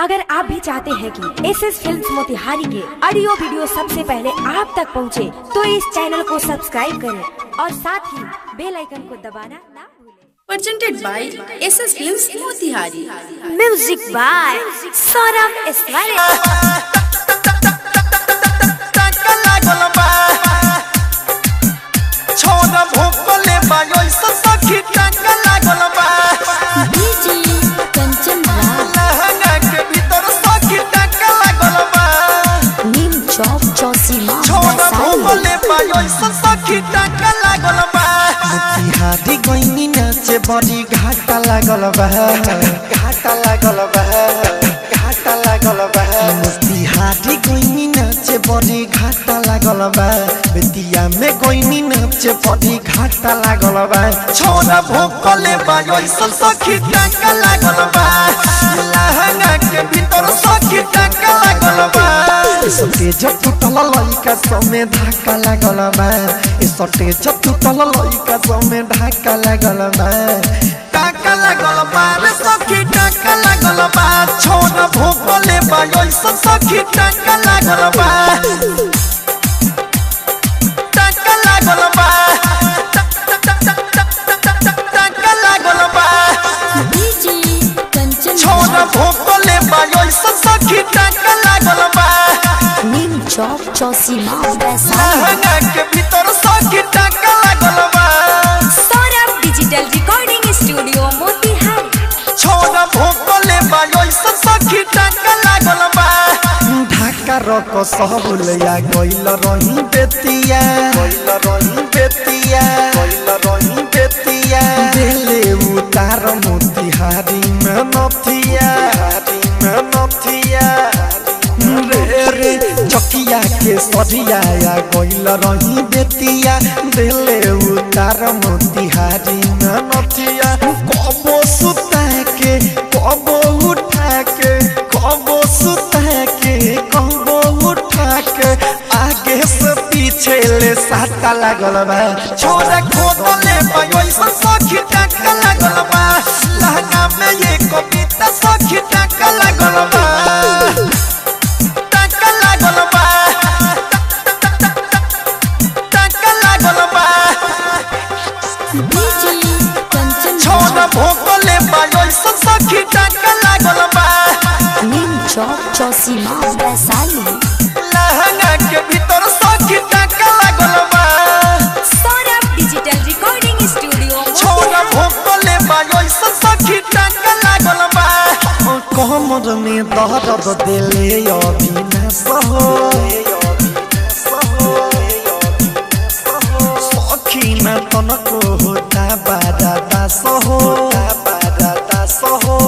अगर आप भी चाहते हैं कि एसएस फिल्म्स मोतिहारी के ऑडियो वीडियो सबसे पहले आप तक पहुंचे, तो इस चैनल को सब्सक्राइब करें और साथ ही बेल आइकन को दबाना ना भूलें। Presented by SS Films Motihari. Music by Saurabh Ismail. Motihari गईनी नाचे बड़ी घाटा लागल बा, घाटा लागल बा, घाटा लागल बा। मोतिहारी गईनी नाचे बड़ी घाटा लागल बा, बेतिया में गईनी नाचे बड़ी घाटा लागल बा। छोरा भोकले बा ऐसन सखी टाका लागल बा, लहंगा के भीतर सखी टाका लागल बा। सटेज टूटल लइका समे धाका लागल बा, सटेज टूटल लइका समे धाका लागल बा। टाका लागल बा रे सखी टाका लागल बा, छोरा भोकले बा ऐसन सखी टाका लागल बा, टाका लागल बा, टाका लागल बा। छोरा भोकले बा ऐसन सखी टाका लागल बा। चौक चौसीमा लहंगा के भीतर सखी टाका लागल बा। Saurabh digital recording studio Motihari. छोरा भोकले बा ऐसन सखी टाका लागल बा। ढाका रक सबुलिया गइल रही बेतिया, गइल रही बेतिया, गइल रही बेतिया। देले उतार मोतिहारी में नथिया, हारी में नथिया। रे चकिया के सरिया गइल रही बेतिया, देले उतार मोतिहारी में नथिया। कबो सुता के कबो उठा के, कबो सुता के कबो उठा के, आगे से पीछे ले साटा लागल बा। छोरा खोदले बा ऐसन सखी टाका लागल बा, लहंगा में ये कविता सखी टाका लागल बा, टाका लागल बा, टाका लागल बा। छोरा भोकले बा ऐसन सखी टाका लागल बा। चौक चौसीमा वैशाली। लहंगा के भीतर सखी टाका लागल बा। Saurabh digital recording studio. छोरा भोकले बा ऐसन सखी टाका लागल बा। कमर में दर्द देले अविनाश हो, सखी न तनको होता बारा दास हो, बारा दास हो।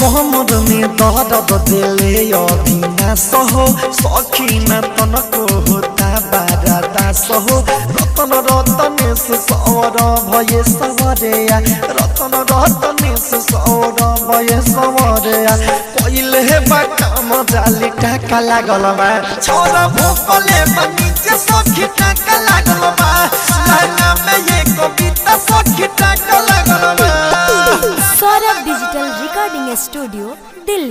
कमर में दर्द देले अविनाश हो, सखी न तनको होता बारा दास हो। रतन रतनेश सौर भये सवरेया, रतन रतनेश सौर भये सवरेया। पहिले बा काम जाली टाका लागल बा। छोरा भोकले बा नीचे सखी टाका लागल बा, लहंगा में ये कविता सखी टाका लागल बा। Saurabh digital recording studio Delhi.